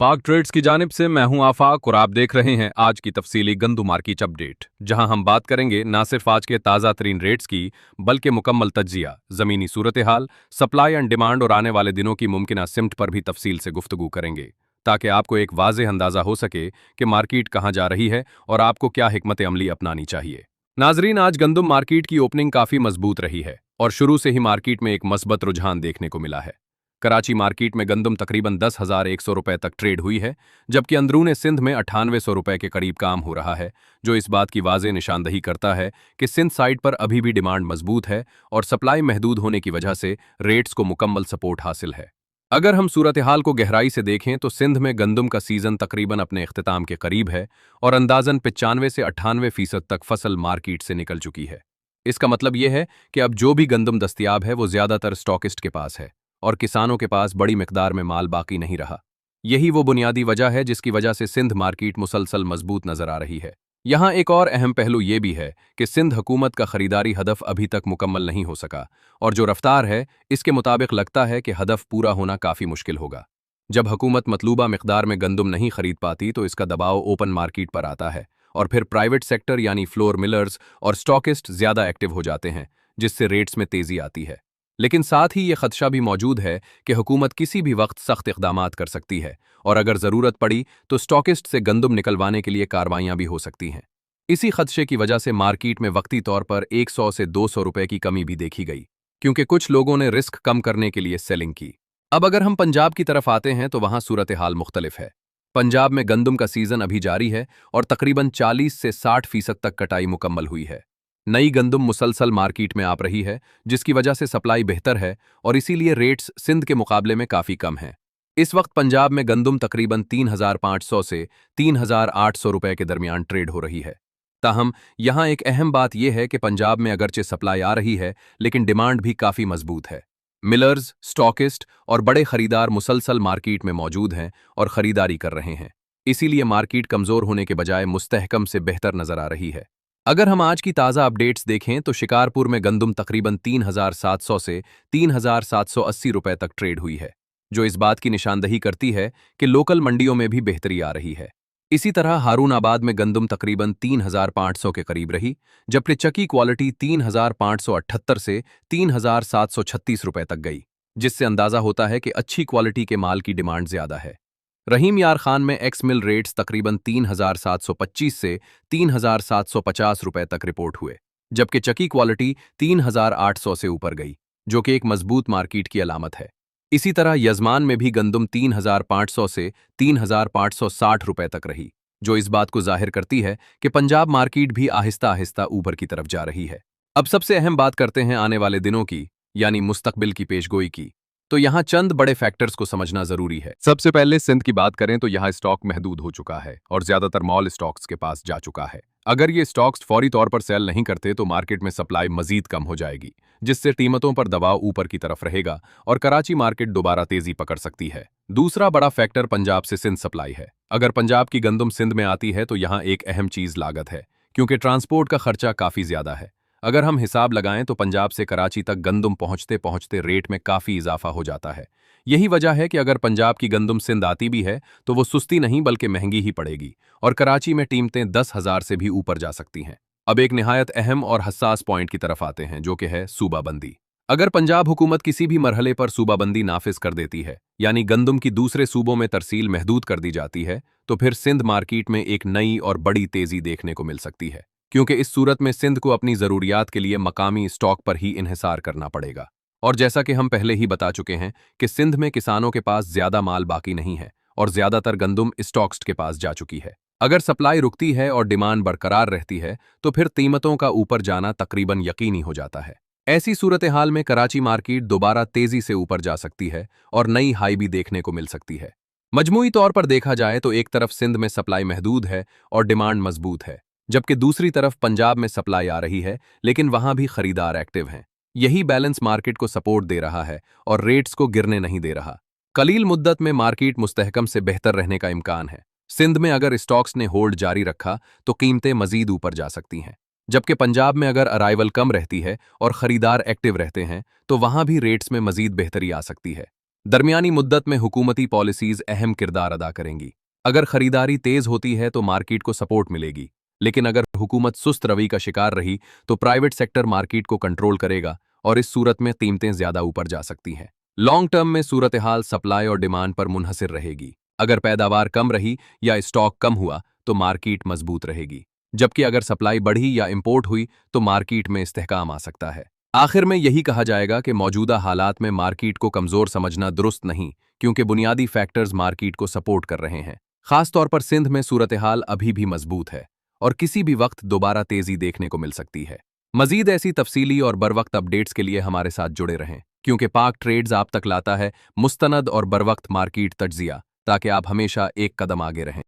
पाक ट्रेड्स की जानिब से मैं हूं आफाक और आप देख रहे हैं आज की तफसीली गंदम मार्केट अपडेट, जहां हम बात करेंगे ना सिर्फ आज के ताज़ा तरीन रेट्स की बल्कि मुकम्मल तज्जिया, ज़मीनी सूरत हाल, सप्लाई एंड डिमांड और आने वाले दिनों की मुमकिन सिमट पर भी तफसील से गुफ्तगू करेंगे, ताकि आपको एक वाज़ेह अंदाज़ा हो सके कि मार्केट कहां जा रही है और आपको क्या हिकमत अमली अपनानी चाहिए। नाजरीन, आज गंदम मार्केट की ओपनिंग काफ़ी मजबूत रही है और शुरू से ही मार्केट में एक मस्बत रुझान देखने को मिला है। कराची मार्केट में गंदम तकरीबन 10,100 रुपए तक ट्रेड हुई है, जबकि अंदरूने सिंध में 9800 रुपए के करीब काम हो रहा है, जो इस बात की वाज़ेह निशानदही करता है कि सिंध साइड पर अभी भी डिमांड मजबूत है और सप्लाई महदूद होने की वजह से रेट्स को मुकम्मल सपोर्ट हासिल है। अगर हम सूरत हाल को गहराई से देखें तो सिंध में गंदम का सीजन तकरीबन अपने इख्तिताम के करीब है और अंदाजन 95 से 98% तक फसल मार्केट से निकल चुकी है। इसका मतलब यह है कि अब जो भी गंदम दस्तयाब है वो ज्यादातर स्टॉकिस्ट के पास है और किसानों के पास बड़ी मिकदार में माल बाकी नहीं रहा। यही वो बुनियादी वजह है जिसकी वजह से सिंध मार्केट मुसलसल मजबूत नजर आ रही है। यहाँ एक और अहम पहलू ये भी है कि सिंध हुकूमत का खरीदारी हदफ अभी तक मुकम्मल नहीं हो सका और जो रफ्तार है इसके मुताबिक लगता है कि हदफ पूरा होना काफ़ी मुश्किल होगा। जब हुकूमत मतलूबा मिकदार में गंदम नहीं खरीद पाती तो इसका दबाव ओपन मार्केट पर आता है और फिर प्राइवेट सेक्टर यानी फ्लोर मिलर्स और स्टॉकिस्ट ज़्यादा एक्टिव हो जाते हैं, जिससे रेट्स में तेज़ी आती है। लेकिन साथ ही ये खदशा भी मौजूद है कि हुकूमत किसी भी वक्त सख्त इक़दामात कर सकती है और अगर ज़रूरत पड़ी तो स्टॉकिस्ट से गंदम निकलवाने के लिए कार्रवाइयाँ भी हो सकती हैं। इसी खदशे की वजह से मार्केट में वक्ती तौर पर 100 से 200 रुपए की कमी भी देखी गई, क्योंकि कुछ लोगों ने रिस्क कम करने के लिए सेलिंग की। अब अगर हम पंजाब की तरफ आते हैं तो वहाँ सूरत हाल मुख्तलिफ है। पंजाब में गंदम का सीजन अभी जारी है और तकरीबन 40 से 60% तक कटाई मुकम्मल हुई है। नई गंदम मुसलसल मार्केट में आप रही है, जिसकी वजह से सप्लाई बेहतर है और इसीलिए रेट्स सिंध के मुकाबले में काफ़ी कम हैं। इस वक्त पंजाब में गंदम तकरीबन 3,500 से 3,800 रुपए के दरमियान ट्रेड हो रही है। ताहम यहाँ एक अहम बात यह है कि पंजाब में अगरचे सप्लाई आ रही है लेकिन डिमांड भी काफ़ी मजबूत है। मिलर्स, स्टॉकिस्ट और बड़े खरीदार मुसलसल मार्केट में मौजूद हैं और खरीदारी कर रहे हैं। इसीलिए मार्केट कमज़ोर होने के बजाय मुस्तहकम से बेहतर नजर आ रही है। अगर हम आज की ताज़ा अपडेट्स देखें तो शिकारपुर में गंदम तकरीबन 3,700 से 3,780 रुपए तक ट्रेड हुई है, जो इस बात की निशानदही करती है कि लोकल मंडियों में भी बेहतरी आ रही है। इसी तरह हारूनाबाद में गंदम तकरीबन 3,500 के करीब रही, जबकि चकी क्वालिटी 3,578 से 3,736 रुपए तक गई, जिससे अंदाजा होता है कि अच्छी क्वालिटी के माल की डिमांड ज्यादा है। रहीम यार खान में एक्स मिल रेट्स तकरीबन 3,725 से 3,750 रुपए तक रिपोर्ट हुए, जबकि चकी क्वालिटी 3,800 से ऊपर गई, जो कि एक मजबूत मार्केट की अलामत है। इसी तरह यजमान में भी गंदम 3,500 से 3,560 रुपए तक रही, जो इस बात को जाहिर करती है कि पंजाब मार्केट भी आहिस्ता आहिस्ता ऊपर की तरफ जा रही है। अब सबसे अहम बात करते हैं आने वाले दिनों की, यानी मुस्तकबिल की पेशगोई की। तो यहाँ चंद बड़े फैक्टर्स को समझना जरूरी है। सबसे पहले सिंध की बात करें तो यहाँ स्टॉक महदूद हो चुका है और ज्यादातर मॉल स्टॉक्स के पास जा चुका है। अगर ये स्टॉक्स फौरी तौर पर सेल नहीं करते तो मार्केट में सप्लाई मजीद कम हो जाएगी, जिससे कीमतों पर दबाव ऊपर की तरफ रहेगा और कराची मार्केट दोबारा तेजी पकड़ सकती है। दूसरा बड़ा फैक्टर पंजाब से सिंध सप्लाई है। अगर पंजाब की गंदम सिंध में आती है तो यहाँ एक अहम चीज लागत है, क्योंकि ट्रांसपोर्ट का खर्चा काफी ज्यादा है। अगर हम हिसाब लगाएं तो पंजाब से कराची तक गंदम पहुंचते पहुंचते रेट में काफी इजाफा हो जाता है। यही वजह है कि अगर पंजाब की गंदम सिंध आती भी है तो वो सस्ती नहीं बल्कि महंगी ही पड़ेगी और कराची में कीमतें 10,000 से भी ऊपर जा सकती हैं। अब एक निहायत अहम और हसास पॉइंट की तरफ आते हैं, जो कि है सूबाबंदी। अगर पंजाब हुकूमत किसी भी मरहले पर सूबाबंदी नाफिज कर देती है, यानी गंदम की दूसरे सूबों में तरसील महदूद कर दी जाती है, तो फिर सिंध मार्केट में एक नई और बड़ी तेजी देखने को मिल सकती है, क्योंकि इस सूरत में सिंध को अपनी ज़रूरियात के लिए मकामी स्टॉक पर ही इन्हिसार करना पड़ेगा। और जैसा कि हम पहले ही बता चुके हैं कि सिंध में किसानों के पास ज़्यादा माल बाकी नहीं है और ज़्यादातर गंदम स्टॉक्स्ट के पास जा चुकी है। अगर सप्लाई रुकती है और डिमांड बरकरार रहती है तो फिर कीमतों का ऊपर जाना तकरीबन यकीनी हो जाता है। ऐसी सूरत हाल में कराची मार्केट दोबारा तेजी से ऊपर जा सकती है और नई हाई भी देखने को मिल सकती है। मजमूई तौर पर देखा जाए तो एक तरफ सिंध में सप्लाई महदूद है और डिमांड मजबूत है, जबकि दूसरी तरफ पंजाब में सप्लाई आ रही है लेकिन वहां भी खरीदार एक्टिव हैं। यही बैलेंस मार्केट को सपोर्ट दे रहा है और रेट्स को गिरने नहीं दे रहा। कलील मुद्दत में मार्केट मुस्तहकम से बेहतर रहने का इम्कान है। सिंध में अगर स्टॉक्स ने होल्ड जारी रखा तो कीमतें मजीद ऊपर जा सकती हैं, जबकि पंजाब में अगर अराइवल कम रहती है और खरीदार एक्टिव रहते हैं तो वहां भी रेट्स में मजीद बेहतरी आ सकती है। दरमियानी मुद्दत में हुकूमती पॉलिसीज अहम किरदार अदा करेंगी। अगर खरीदारी तेज होती है तो मार्केट को सपोर्ट मिलेगी, लेकिन अगर हुकूमत सुस्त रवि का शिकार रही तो प्राइवेट सेक्टर मार्केट को कंट्रोल करेगा और इस सूरत में कीमतें ज्यादा ऊपर जा सकती हैं। लॉन्ग टर्म में सूरत हाल सप्लाई और डिमांड पर मुनहसिर रहेगी। अगर पैदावार कम रही या स्टॉक कम हुआ तो मार्केट मजबूत रहेगी, जबकि अगर सप्लाई बढ़ी या इंपोर्ट हुई तो मार्केट में इस्तेहकाम आ सकता है। आखिर में यही कहा जाएगा कि मौजूदा हालात में मार्केट को कमजोर समझना दुरुस्त नहीं, क्योंकि बुनियादी फैक्टर्स मार्केट को सपोर्ट कर रहे हैं। खासतौर पर सिंध में सूरत हाल अभी भी मजबूत है और किसी भी वक्त दोबारा तेजी देखने को मिल सकती है। मजीद ऐसी तफसीली और बरवक्त अपडेट्स के लिए हमारे साथ जुड़े रहें, क्योंकि पाक ट्रेड्स आप तक लाता है मुस्तनद और बरवक्त मार्केट तज्जिया, ताकि आप हमेशा एक कदम आगे रहें।